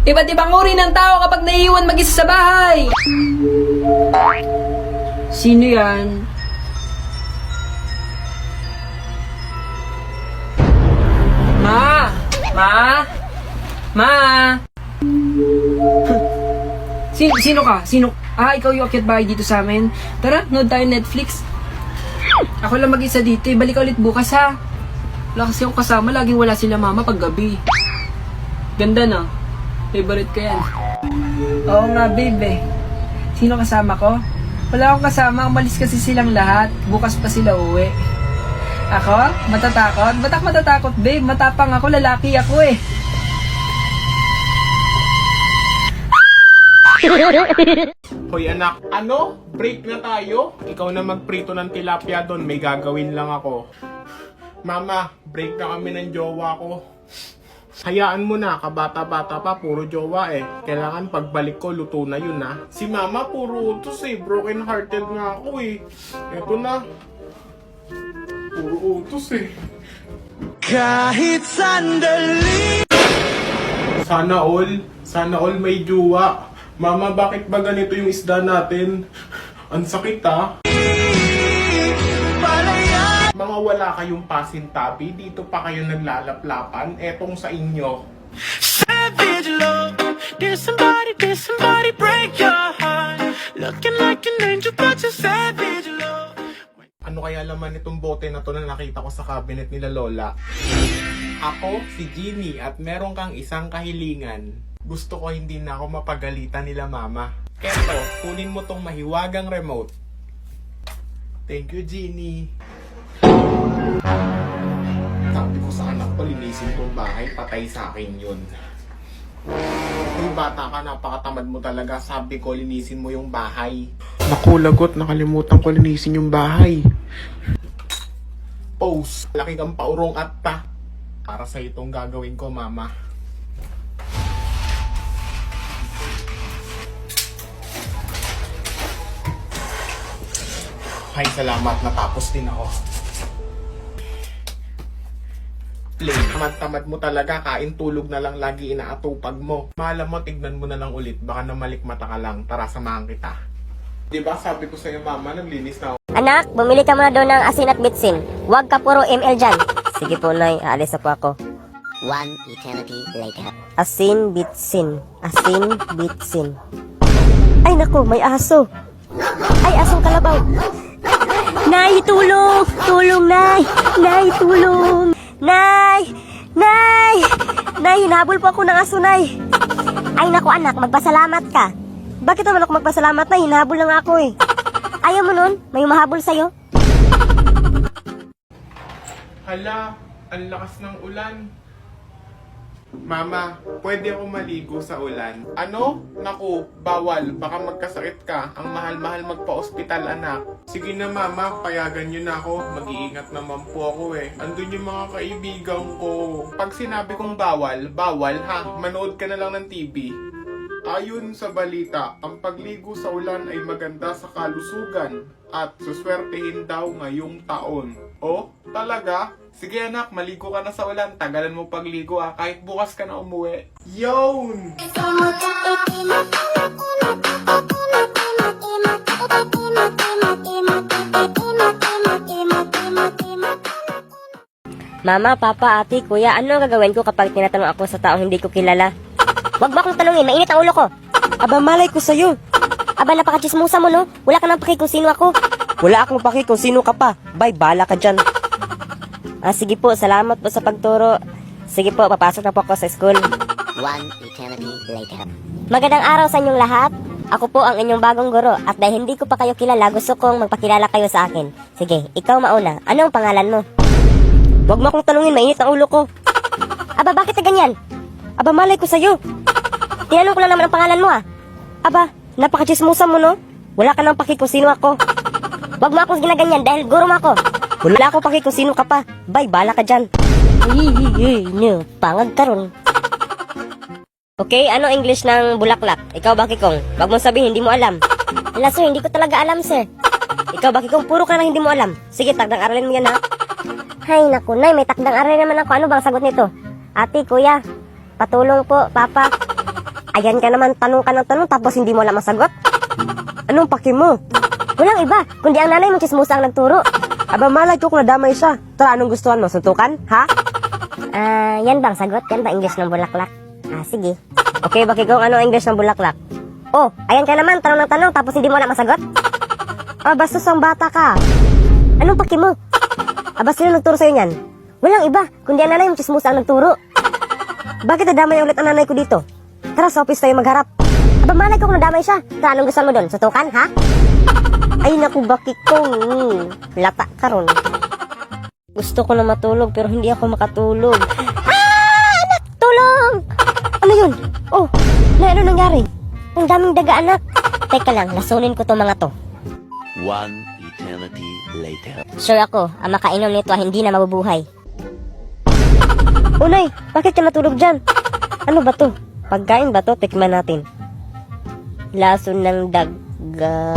Iba't ibang uri ng tao kapag naiiwan mag-isa sa bahay. Sino yan? Ma! Ma! Ma! Sino ka? Sino? Ikaw yung akyat bahay dito sa amin? Tara, nood tayo Netflix. Ako lang mag-isa dito. Balik ka ulit bukas ha. Wala kasi akong kasama. Laging wala sila mama pag gabi. Ganda no? Favorite ko yan. Oo nga babe. Sino kasama ko? Wala akong kasama. Umalis kasi silang lahat. Bukas pa sila uwi. Ako? Matatakot? Ba't ako matatakot babe? Matapang ako. Lalaki ako eh. Hoy anak, ano? Break na tayo? Ikaw na magprito ng tilapia doon, may gagawin lang ako. Mama, break na kami ng jowa ko. Hayaan mo na, kabata-bata pa, puro jowa eh. Kailangan pagbalik ko, luto na yun ha. Si mama, puro utos eh, broken hearted nga ako eh. Eto na. Puro utos eh. Kahit sandali. Sana all may jowa. Mama, bakit ba ganito yung isda natin? Ang sakit ha? Mga wala kayong pasintabi, dito pa kayo naglalaplapan, etong sa inyo. Savage love. Did somebody break your heart? Looking like an angel but you're savage love. Ano kaya laman itong bote na to na nakita ko sa cabinet nila Lola? Ako, si Jeannie, at meron kang isang kahilingan. Gusto ko hindi na ako mapagalitan nila mama. Eto, kunin mo tong mahiwagang remote. Thank you, Jeannie. Sabi ko sa anak ko, linisin tong bahay, patay sa akin yun. Kung bata ka, napakatamad mo talaga. Sabi ko, linisin mo yung bahay. Naku, lagot, nakalimutan ko linisin yung bahay. Pose, laki kang paurong at ta. Para sa itong gagawin ko, mama. Ay, salamat. Natapos din ako. Plain, tamad-tamad mo talaga. Kain tulog na lang lagi inaatupag mo. Mahala mo, tignan mo na lang ulit. Baka na malikmata ka lang. Tara, samahan kita. Diba sabi ko sa'yo, mama, naglinis na ako. Anak, bumili ka muna doon ng asin at bitsin. Huwag ka puro ML dyan. Sige po, Nay. Aalis na po ako. One eternity later. Asin, bitsin. Asin, bitsin. Ay, naku, may aso. Ay, asong kalabaw. Nay, tulong! Tulong, Nay! Nay, tulong! Nay! Nay! Nay, hinabol po ako ng aso, Nay. Ay, naku, anak, magpasalamat ka. Bakit naman ako magpasalamat, Nay? Hinabol lang ako eh. Ayaw mo nun? May mahabol sa'yo? Hala, ang lakas ng ulan. Mama, pwede ako maligo sa ulan? Ano? Naku, bawal. Baka magkasakit ka. Ang mahal-mahal magpa-ospital, anak. Sige na, mama. Payagan niyo na ako. Mag-iingat naman po ako eh. Andun yung mga kaibigan ko. Pag sinabi kong bawal, bawal ha. Manood ka na lang ng TV. Ayon sa balita, ang pagligo sa ulan ay maganda sa kalusugan at suswertehin daw ngayong taon. Oh, talaga? Sige anak, maligo ka na sa ulan. Tagalan mo pagligo kahit bukas ka na umuwi. Yun! Mama, Papa, Ate, Kuya, ano ang gagawin ko kapag tinatanong ako sa taong hindi ko kilala? Huwag mo akong tanungin, mainit ang ulo ko. Aba, malay ko sa'yo. Aba, napakachismusa mo, no? Wala ka nang paki kung sino ako. Wala akong paki kung sino ka pa. Bye, bala ka dyan. Sige po, salamat po sa pagturo. Sige po, papasok na po ako sa school. One eternity later. Magandang araw sa inyong lahat. Ako po ang inyong bagong guro. At dahil hindi ko pa kayo kilala, gusto kong magpakilala kayo sa akin. Sige, ikaw mauna. Anong pangalan mo? Huwag mo akong tanungin, mainit ang ulo ko. Aba, bakit na ganyan? Aba, malay ko sa'yo. Tinanong ko lang naman ang pangalan mo Aba, napakachismusa mo, no? Wala ka nang paki kung sino ako. Huwag mo akong ginaganyan dahil guro mo ako. Wala akong paki kung sino ka pa. Bye, bala ka dyan. No, pangag ka ron. Okay, ano English ng bulaklak? Ikaw ba, Kikong? Huwag mong sabihin, hindi mo alam. Wala, sir, hindi ko talaga alam, sir. Ikaw ba, Kikong? Puro ka na hindi mo alam. Sige, takdang aralin mo yan, ha? Hay, naku, Nay, may takdang aralin naman ako. Ano bang sagot nito? Ate, Kuya, patulong po, Papa. Ayan ka naman, tanong ka ng tanong tapos hindi mo alam masagot. Anong paki mo? Walang iba, kundi ang nanay mong chismosa ang nagturo. Aba, malay ko kung nadamay siya. Tara, anong gustuhan mo? Suntukan? Ha? Yan bang sagot? Yan ba English ng bulaklak? Sige. Okay, bakit kung ano ang English ng bulaklak? Oh, ayan ka naman, tanong ng tanong tapos hindi mo alam masagot? Bastos ang bata ka. Anong paki mo? Aba, sino nagturo sa'yo niyan? Walang iba, kundi ang nanay mong chismosa ang nagturo. Bakit nadamay ulit ang nanay ko dito? Tara, sa office tayo magharap. Aba, malay ko kung nadamay siya. Tara, anong gusto mo doon? Sutukan, ha? Ay, naku, bakit kong lata ka ron. Gusto ko na matulog pero hindi ako makatulog. Anak! Tulong! Ano yun? Oh, ano nangyari? Ang daming daga, anak. Teka lang, lasunin ko to mga to. One eternity later. Sure ako, ang makainom nito ay hindi na mabubuhay. Unay, bakit ka natulog dyan? Ano ba to? Pagkain ba to? Tikman natin. Lason ng daga.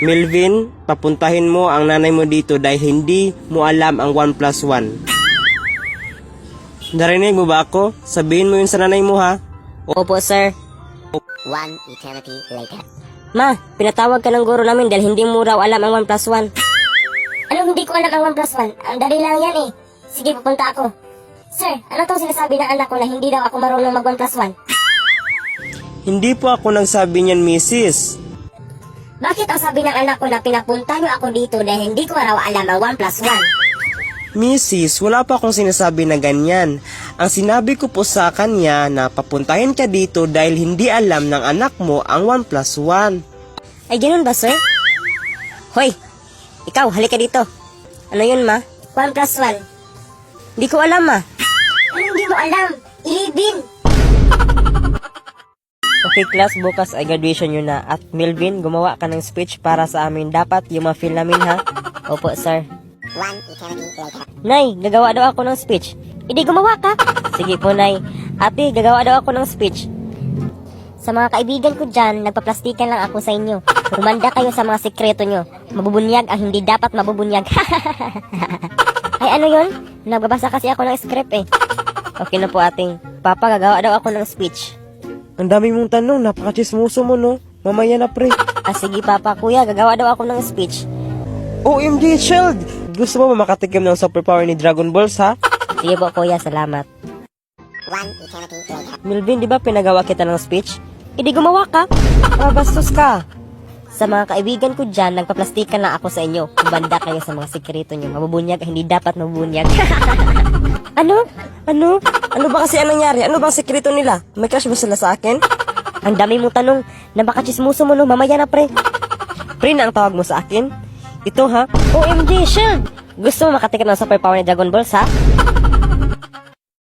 Melvin, papuntahin mo ang nanay mo dito dahil hindi mo alam ang 1+1. Narinig mo ba ako? Sabihin mo yun sa nanay mo ha. Opo, sir. One eternity later. Ma, pinatawag ka ng guro namin dahil hindi mo raw alam ang 1+1. Anong hindi ko alam ang 1+1? Ang dali lang yan eh. Sige, pupunta ako. Sir, ano tong sinasabi ng anak ko na hindi daw ako marunong mag 1+1? Hindi po ako nagsabi niyan, Mrs. Bakit ang sabi ng anak ko na pinapunta niyo ako dito dahil hindi ko raw alam ang 1+1? Mrs., wala pa akong sinasabi na ganyan. Ang sinabi ko po sa kanya na papuntahin ka dito dahil hindi alam ng anak mo ang 1+1. Ay, ganun ba, sir? Hoy, ikaw, halika dito. Ano yun, ma? 1+1. Hindi ko alam, ma. Ano hindi mo alam? 11. Okay, class, bukas ay graduation yun na. At Melvin, gumawa ka ng speech para sa amin. Dapat yung ma-feel namin, ha? Opo, sir. One eternity later. Nay, gagawa daw ako ng speech. Hindi gumawa ka. Sige po, Nay. Ate, gagawa daw ako ng speech. Sa mga kaibigan ko dyan, nagpaplastikan lang ako sa inyo. Humanda kayo sa mga sikreto nyo. Mabubunyag ang hindi dapat mabubunyag. Ay, ano yun? Nagbabasa kasi ako ng script eh. Okay na po, ating. Papa, gagawa daw ako ng speech. Ang dami mong tanong, napaka-chismoso mo no. Mamaya na pre. Sige, Papa. Kuya, gagawa daw ako ng speech. OMG, Shield! Gusto mo ba makatikim ng superpower ni Dragon Balls ha? Sige po, Kuya. Salamat. One eternity later. Melvin, di ba pinagawa kita ng speech? Hindi gumawa ka. Bastos ka. Sa mga kaibigan ko dyan, nagpaplastikan lang ako sa inyo. Banda kayo sa mga sikreto nyo. Mabubunyag, hindi dapat mabubunyag. Ano? Ano? Ano ba kasi ang nangyari? Ano bang sekreto nila? May crush ba sila sa akin? Ang dami mong tanong. Napaka-chismoso mo no. Mamaya na, pre. Pre na ang tawag mo sa akin? Ito ha? OMG, Shield! Gusto mo makatikim ng superpower ni Dragon Balls, ha?